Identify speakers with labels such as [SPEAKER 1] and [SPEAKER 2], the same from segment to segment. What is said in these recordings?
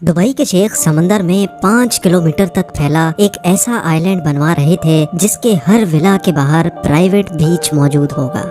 [SPEAKER 1] Dubai के शेख समंदर में 5 किलोमीटर तक फैला एक ऐसा आइलैंड बनवा रहे थे जिसके हर विला के बाहर प्राइवेट बीच मौजूद होगा।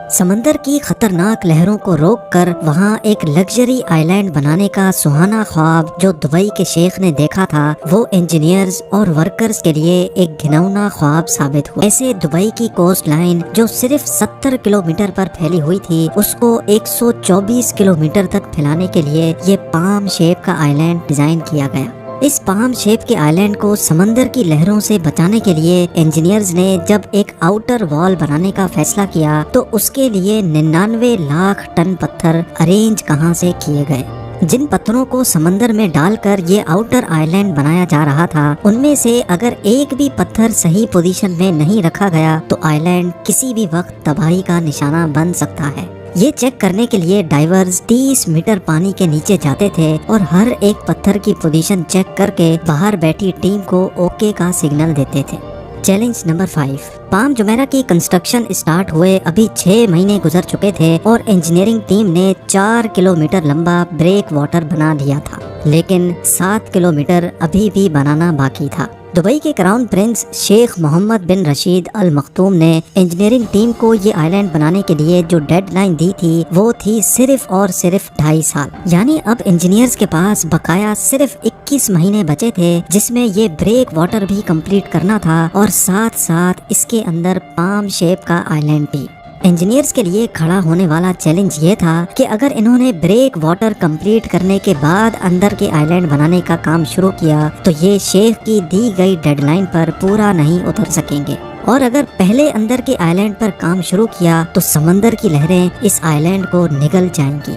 [SPEAKER 1] समंदर की खतरनाक लहरों को रोककर वहां एक लग्जरी आइलैंड बनाने का सुहाना ख्वाब जो दुबई के शेख ने देखा था, वो इंजीनियर्स और वर्कर्स के लिए एक घिनौना ख्वाब साबित हुआ। ऐसे दुबई की कोस्ट लाइन जो सिर्फ 70 किलोमीटर पर फैली हुई थी, उसको 124 किलोमीटर तक फैलाने के लिए ये पाम शेप का आइलैंड डिजाइन किया गया। इस पाम शेप के आइलैंड को समंदर की लहरों से बचाने के लिए इंजीनियर्स ने जब एक आउटर वॉल बनाने का फैसला किया तो उसके लिए 99 लाख टन पत्थर अरेंज कहां से किए गए। जिन पत्थरों को समंदर में डालकर ये आउटर आइलैंड बनाया जा रहा था, उनमें से अगर एक भी पत्थर सही पोजीशन में नहीं रखा गया तो आइलैंड किसी भी वक्त तबाही का निशाना बन सकता है। ये चेक करने के लिए डाइवर्स 30 मीटर पानी के नीचे जाते थे और हर एक पत्थर की पोजीशन चेक करके बाहर बैठी टीम को ओके का सिग्नल देते थे। Challenge number 5। पाम जुमेरा की कंस्ट्रक्शन स्टार्ट हुए अभी 6 महीने गुजर चुके थे और इंजीनियरिंग टीम ने 4 किलोमीटर लंबा ब्रेक वाटर बना लिया था, लेकिन 7 किलोमीटर अभी भी बनाना बाकी था। दुबई के क्राउन प्रिंस शेख मोहम्मद बिन रशीद अल मखतूम ने इंजीनियरिंग टीम को ये आइलैंड बनाने के लिए जो डेडलाइन दी थी वो थी सिर्फ और सिर्फ 2.5 साल। यानी अब इंजीनियर्स के पास बकाया सिर्फ 21 महीने बचे थे, जिसमें ये ब्रेक वाटर भी कंप्लीट करना था और साथ साथ इसके अंदर पाम शेप का आइलैंड भी। इंजीनियर्स के लिए खड़ा होने वाला चैलेंज ये था कि अगर इन्होंने ब्रेक वाटर कंप्लीट करने के बाद अंदर के आइलैंड बनाने का काम शुरू किया तो ये शेख की दी गई डेडलाइन पर पूरा नहीं उतर सकेंगे, और अगर पहले अंदर के आइलैंड पर काम शुरू किया तो समंदर की लहरें इस आइलैंड को निगल जाएंगी।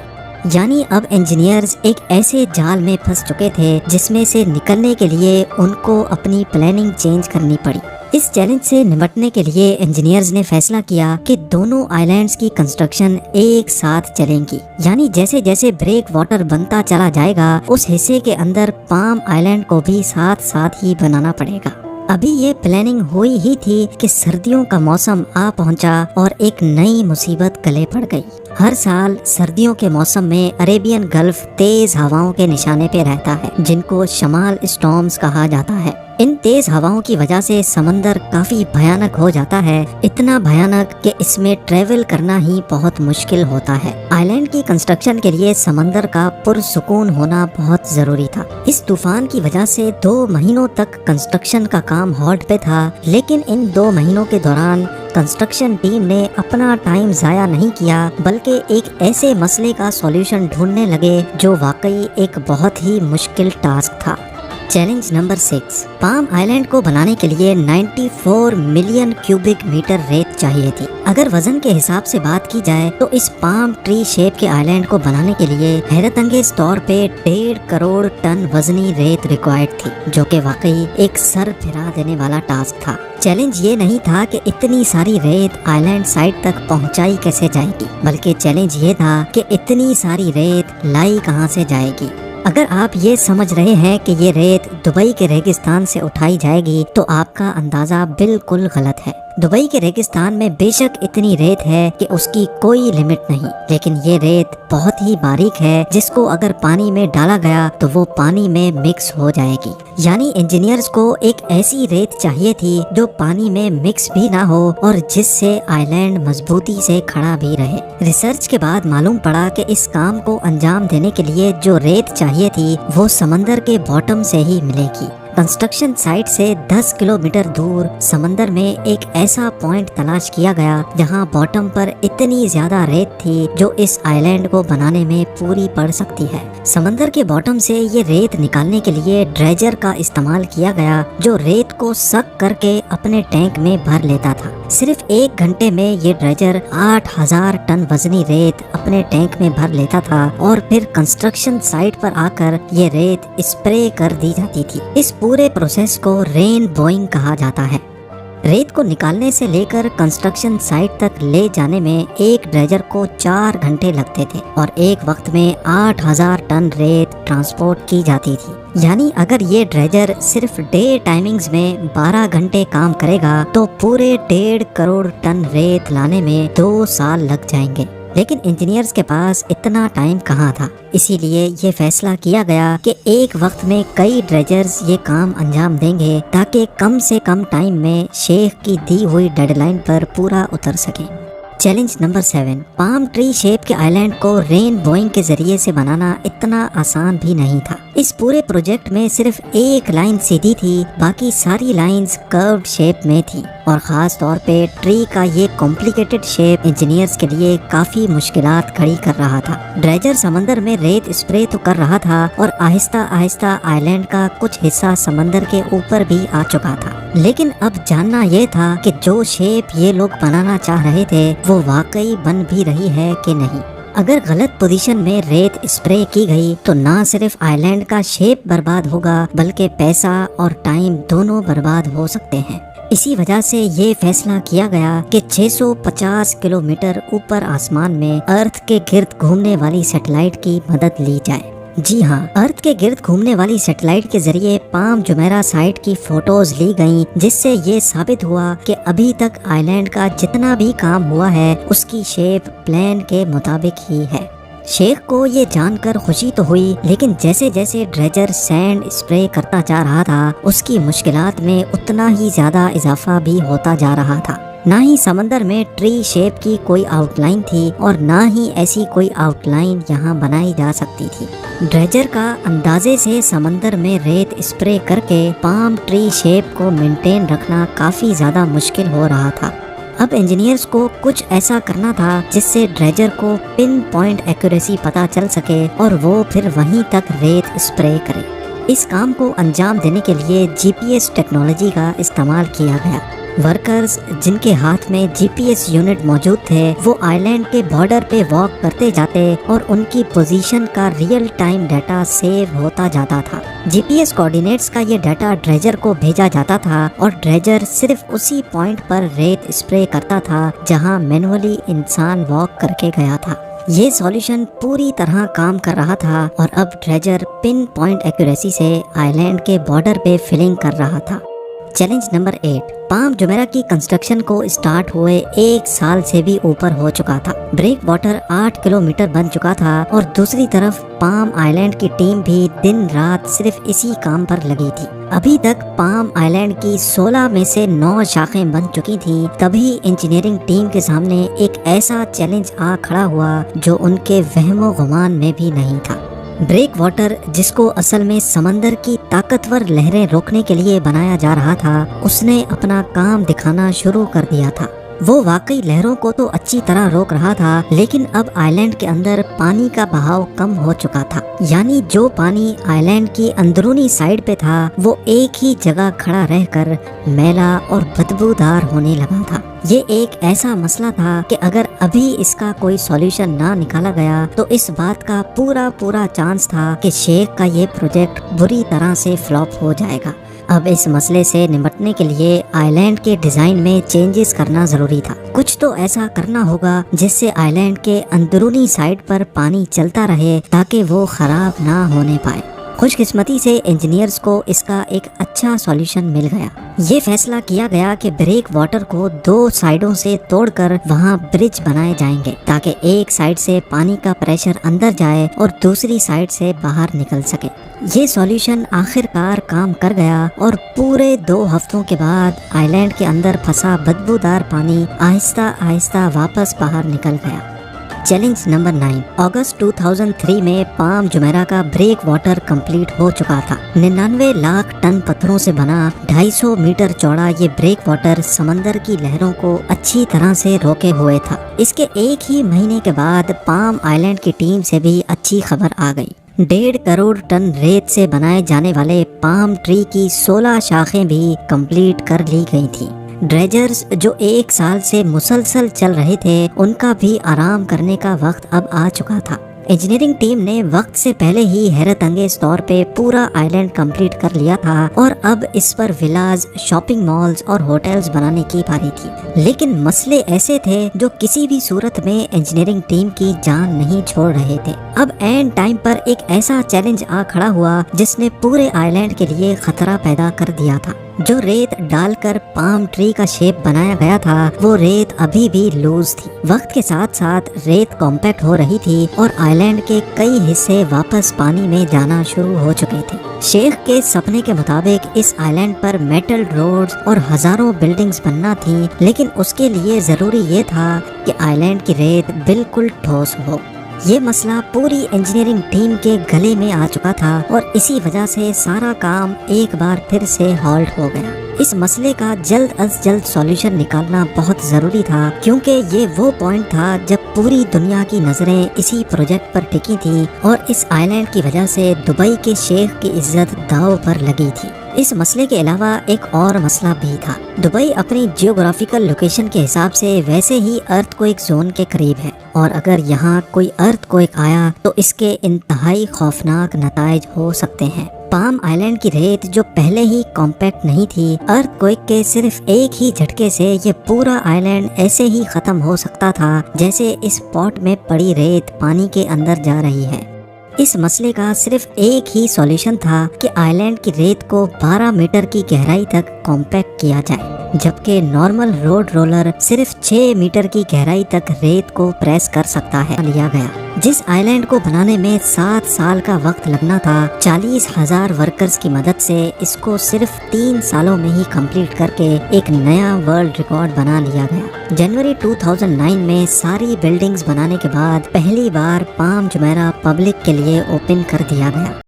[SPEAKER 1] यानी अब इंजीनियर्स एक ऐसे जाल में फंस चुके थे जिसमें से निकलने के लिए उनको अपनी प्लानिंग चेंज करनी पड़ी। इस चैलेंज से निपटने के लिए इंजीनियर्स ने फैसला किया कि दोनों आइलैंड्स की कंस्ट्रक्शन एक साथ चलेंगी। यानी जैसे जैसे ब्रेक वाटर बनता चला जाएगा उस हिस्से के अंदर पाम आइलैंड को भी साथ साथ ही बनाना पड़ेगा। अभी ये प्लानिंग हुई ही थी कि सर्दियों का मौसम आ पहुंचा और एक नई मुसीबत गले पड़ गई। हर साल सर्दियों के मौसम में अरेबियन गल्फ तेज हवाओं के निशाने पे रहता है, जिनको शमाल स्टॉर्म्स कहा जाता है। इन तेज हवाओं की वजह से समंदर काफी भयानक हो जाता है, इतना भयानक कि इसमें ट्रेवल करना ही बहुत मुश्किल होता है। आइलैंड की कंस्ट्रक्शन के लिए समंदर का पुरसुकून होना बहुत जरूरी था। इस तूफान की वजह से 2 महीनों तक कंस्ट्रक्शन का काम हॉल्ट पे था, लेकिन इन 2 महीनों के दौरान कंस्ट्रक्शन टीम ने अपना टाइम जाया नहीं किया, बल्कि एक ऐसे मसले का सॉल्यूशन ढूंढने लगे जो वाकई एक बहुत ही मुश्किल टास्क था। Challenge number 6। पाम आइलैंड को बनाने के लिए 94 मिलियन क्यूबिक मीटर रेत चाहिए थी। अगर वजन के हिसाब से बात की जाए तो इस पाम ट्री शेप के आइलैंड को बनाने के लिए हैरत अंगेज तौर पे 1.5 करोड़ टन वजनी रेत रिक्वायर्ड थी, जो कि वाकई एक सर फिरा देने वाला टास्क था। चैलेंज ये नहीं था कि इतनी सारी रेत आइलैंड साइड तक पहुंचाई कैसे जाएगी, बल्कि चैलेंज ये था कि इतनी सारी रेत लाई कहां से जाएगी। अगर आप ये समझ रहे हैं कि ये रेत दुबई के रेगिस्तान से उठाई जाएगी तो आपका अंदाजा बिल्कुल गलत है। दुबई के रेगिस्तान में बेशक इतनी रेत है कि उसकी कोई लिमिट नहीं, लेकिन ये रेत बहुत ही बारीक है जिसको अगर पानी में डाला गया तो वो पानी में मिक्स हो जाएगी। यानी इंजीनियर्स को एक ऐसी रेत चाहिए थी जो पानी में मिक्स भी ना हो और जिससे आइलैंड मजबूती से खड़ा भी रहे। रिसर्च के बाद मालूम पड़ा कि इस काम को अंजाम देने के लिए जो रेत चाहिए थी वो समंदर के बॉटम से ही मिलेगी। कंस्ट्रक्शन साइट से 10 किलोमीटर दूर समंदर में एक ऐसा पॉइंट तलाश किया गया जहां बॉटम पर इतनी ज्यादा रेत थी जो इस आइलैंड को बनाने में पूरी पड़ सकती है। समंदर के बॉटम से ये रेत निकालने के लिए ड्रेजर का इस्तेमाल किया गया, जो रेत को सक करके अपने टैंक में भर लेता था। सिर्फ 1 घंटे में ये ड्रेजर 8000 टन वजनी रेत अपने टैंक में भर लेता था और फिर कंस्ट्रक्शन साइट पर आकर ये रेत स्प्रे कर दी जाती थी। इस पूरे प्रोसेस को रेन बोइंग कहा जाता है। रेत को निकालने से लेकर कंस्ट्रक्शन साइट तक ले जाने में एक ड्रेजर को 4 घंटे लगते थे और एक वक्त में 8000 टन रेत ट्रांसपोर्ट की जाती थी। यानी अगर ये ड्रेजर सिर्फ डे टाइमिंग्स में 12 घंटे काम करेगा तो पूरे 1.5 करोड़ टन रेत लाने में 2 साल लग जाएंगे। لیکن انجینئرز کے پاس اتنا ٹائم کہاں تھا، اسی لیے یہ فیصلہ کیا گیا کہ ایک وقت میں کئی ڈریجرز یہ کام انجام دیں گے تاکہ کم سے کم ٹائم میں شیخ کی دی ہوئی ڈیڈ لائن پر پورا اتر سکیں۔ Challenge number 7، palm tree shape کے آئی لینڈ کو رین بوئنگ کے ذریعے سے بنانا اتنا آسان بھی نہیں تھا۔ اس پورے پروجیکٹ میں صرف ایک لائن سیدھی تھی، باقی ساری لائنز کروڈ شیپ میں تھی، اور خاص طور پہ ٹری کا یہ کمپلیکیٹڈ شیپ انجینئرز کے لیے کافی مشکلات کھڑی کر رہا تھا۔ ڈریجر سمندر میں ریت اسپرے تو کر رہا تھا اور آہستہ آہستہ آئی لینڈ کا کچھ حصہ سمندر کے اوپر بھی آ چکا تھا، لیکن اب جاننا یہ تھا کہ جو شیپ یہ لوگ بنانا چاہ رہے تھے وہ واقعی بن بھی رہی ہے کہ نہیں۔ اگر غلط پوزیشن میں ریت اسپرے کی گئی تو نہ صرف آئی لینڈ کا شیپ برباد ہوگا بلکہ پیسہ اور ٹائم دونوں برباد ہو سکتے ہیں۔ اسی وجہ سے یہ فیصلہ کیا گیا کہ 650 کلومیٹر اوپر آسمان میں ارتھ کے گرد گھومنے والی سیٹلائٹ کی مدد لی جائے۔ جی ہاں، ارتھ کے گرد گھومنے والی سیٹلائٹ کے ذریعے پام جمیرہ سائٹ کی فوٹوز لی گئیں، جس سے یہ ثابت ہوا کہ ابھی تک آئی لینڈ کا جتنا بھی کام ہوا ہے اس کی شیپ پلان کے مطابق ہی ہے۔ شیخ کو یہ جان کر خوشی تو ہوئی، لیکن جیسے جیسے ڈریجر سینڈ اسپرے کرتا جا رہا تھا اس کی مشکلات میں اتنا ہی زیادہ اضافہ بھی ہوتا جا رہا تھا۔ نہ ہی سمندر میں ٹری شیپ کی کوئی آؤٹ لائن تھی اور نہ ہی ایسی کوئی آؤٹ لائن یہاں بنائی جا سکتی تھی۔ ڈریجر کا اندازے سے سمندر میں ریت اسپرے کر کے پام ٹری شیپ کو مینٹین رکھنا کافی زیادہ مشکل ہو رہا تھا۔ اب انجینئرز کو کچھ ایسا کرنا تھا جس سے ڈریجر کو پن پوائنٹ ایکوریسی پتہ چل سکے اور وہ پھر وہیں تک ریت اسپرے کرے۔ اس کام کو انجام دینے کے لیے جی پی ایس ٹیکنالوجی کا استعمال کیا گیا۔ ورکرز جن کے ہاتھ میں جی پی ایس یونٹ موجود تھے وہ آئی لینڈ کے بارڈر پہ واک کرتے جاتے اور ان کی پوزیشن کا ریئل ٹائم ڈیٹا سیو ہوتا جاتا تھا۔ جی پی ایس کوآرڈینیٹس کا یہ ڈیٹا ڈریجر کو بھیجا جاتا تھا اور ڈریجر صرف اسی پوائنٹ پر ریت اسپرے کرتا تھا جہاں مینولی انسان واک کر کے گیا تھا۔ یہ سولوشن پوری طرح کام کر رہا تھا اور اب ڈریجر پن پوائنٹ ایکوریسی سے آئی لینڈ کے بارڈر پہ فلنگ کر رہا تھا۔ چیلنج نمبر 8، پام جمیرہ کی کنسٹرکشن کو اسٹارٹ ہوئے 1 سال سے بھی اوپر ہو چکا تھا۔ بریک واٹر 8 کلومیٹر بن چکا تھا اور دوسری طرف پام آئی لینڈ کی ٹیم بھی دن رات صرف اسی کام پر لگی تھی۔ ابھی تک پام آئی لینڈ کی 16 میں سے 9 شاخیں بن چکی تھیں، تبھی انجینئرنگ ٹیم کے سامنے ایک ایسا چیلنج آ کھڑا ہوا جو ان کے وہم و گمان میں بھی نہیں تھا۔ بریک واٹر، جس کو اصل میں سمندر کی طاقتور لہریں روکنے کے لیے بنایا جا رہا تھا، اس نے اپنا کام دکھانا شروع کر دیا تھا۔ وہ واقعی لہروں کو تو اچھی طرح روک رہا تھا، لیکن اب آئی لینڈ کے اندر پانی کا بہاؤ کم ہو چکا تھا، یعنی جو پانی آئی لینڈ کی اندرونی سائڈ پہ تھا وہ ایک ہی جگہ کھڑا رہ کر میلا اور بدبودار ہونے لگا تھا۔ یہ ایک ایسا مسئلہ تھا کہ اگر ابھی اس کا کوئی سولوشن نہ نکالا گیا تو اس بات کا پورا چانس تھا کہ شیخ کا یہ پروجیکٹ بری طرح سے فلاپ ہو جائے گا۔ اب اس مسئلے سے نمٹنے کے لیے آئی لینڈ کے ڈیزائن میں چینجز کرنا ضروری تھا۔ کچھ تو ایسا کرنا ہوگا جس سے آئی لینڈ کے اندرونی سائڈ پر پانی چلتا رہے تاکہ وہ خراب نہ ہونے پائے۔ خوش قسمتی سے انجینئرز کو اس کا ایک اچھا سولوشن مل گیا۔ یہ فیصلہ کیا گیا کہ بریک واٹر کو 2 سائڈوں سے توڑ کر وہاں برج بنائے جائیں گے تاکہ ایک سائڈ سے پانی کا پریشر اندر جائے اور دوسری سائڈ سے باہر نکل سکے۔ یہ سولوشن آخر کار کام کر گیا اور پورے 2 ہفتوں کے بعد آئی لینڈ کے اندر پھنسا بدبودار پانی آہستہ آہستہ واپس باہر نکل گیا۔ چیلنج نمبر 9، اگست 2003 میں پام جمیرہ کا بریک واٹر کمپلیٹ ہو چکا تھا۔ 99 لاکھ ٹن پتھروں سے بنا 250 میٹر چوڑا یہ بریک واٹر سمندر کی لہروں کو اچھی طرح سے روکے ہوئے تھا۔ اس کے ایک ہی مہینے کے بعد پام آئی لینڈ کی ٹیم سے بھی اچھی خبر آ گئی۔ 1.5 کروڑ ٹن ریت سے بنائے جانے والے پام ٹری کی 16 شاخیں بھی کمپلیٹ کر لی گئی تھیں۔ ڈریجرز جو 1 سال سے مسلسل چل رہے تھے ان کا بھی آرام کرنے کا وقت اب آ چکا تھا۔ انجینئرنگ ٹیم نے وقت سے پہلے ہی حیرت انگیز طور پہ پورا آئی لینڈ کمپلیٹ کر لیا تھا اور اب اس پر ولاز، شاپنگ مالز اور ہوٹلز بنانے کی باری تھی، لیکن مسئلے ایسے تھے جو کسی بھی صورت میں انجینئرنگ ٹیم کی جان نہیں چھوڑ رہے تھے۔ اب اینڈ ٹائم پر ایک ایسا چیلنج آ کھڑا ہوا جس نے پورے آئی لینڈ کے لیے خطرہ پیدا کر دیا تھا۔ जो रेत डालकर पाम ट्री का शेप बनाया गया था वो रेत अभी भी लूज थी। वक्त के साथ साथ रेत कॉम्पैक्ट हो रही थी और आइलैंड के कई हिस्से वापस पानी में जाना शुरू हो चुके थे। शेख के सपने के मुताबिक इस आइलैंड पर मेटल रोड्स और हजारों बिल्डिंग्स बनना थी, लेकिन उसके लिए जरूरी ये था कि आइलैंड की रेत बिल्कुल ठोस हो। ये मसला पूरी इंजीनियरिंग टीम के गले में आ चुका था और इसी वजह से सारा काम एक बार फिर से हॉल्ट हो गया। इस मसले का जल्द अज जल्द सॉल्यूशन निकालना बहुत जरूरी था, क्योंकि ये वो पॉइंट था जब पूरी दुनिया की नजरें इसी प्रोजेक्ट पर टिकी थी और इस आइलैंड की वजह से दुबई के शेख की इज्जत दांव पर लगी थी। इस मसले के अलावा एक और मसला भी था। दुबई अपनी जियोग्राफिकल लोकेशन के हिसाब से वैसे ही अर्थक्वेक जोन के करीब है और अगर यहाँ कोई अर्थक्वेक आया तो इसके इंतहाई खौफनाक नताइज हो सकते हैं। पाम आइलैंड की रेत जो पहले ही कॉम्पैक्ट नहीं थी, अर्थक्वेक के सिर्फ एक ही झटके से ये पूरा आइलैंड ऐसे ही खत्म हो सकता था जैसे इस पॉट में पड़ी रेत पानी के अंदर जा रही है। इस मसले का सिर्फ एक ही सॉल्यूशन था कि आइलैंड की रेत को 12 मीटर की गहराई तक कॉम्पैक्ट किया जाए, जबकि नॉर्मल रोड रोलर सिर्फ 6 मीटर की गहराई तक रेत को प्रेस कर सकता है। लिया गया जिस आइलैंड को बनाने में 7 साल का वक्त लगना था, 40,000 वर्कर्स की मदद से इसको सिर्फ 3 सालों में ही कंप्लीट करके एक नया वर्ल्ड रिकॉर्ड बना लिया गया। जनवरी 2009 में सारी बिल्डिंग्स बनाने के बाद पहली बार पाम जुमेरा पब्लिक के लिए ओपन कर दिया गया।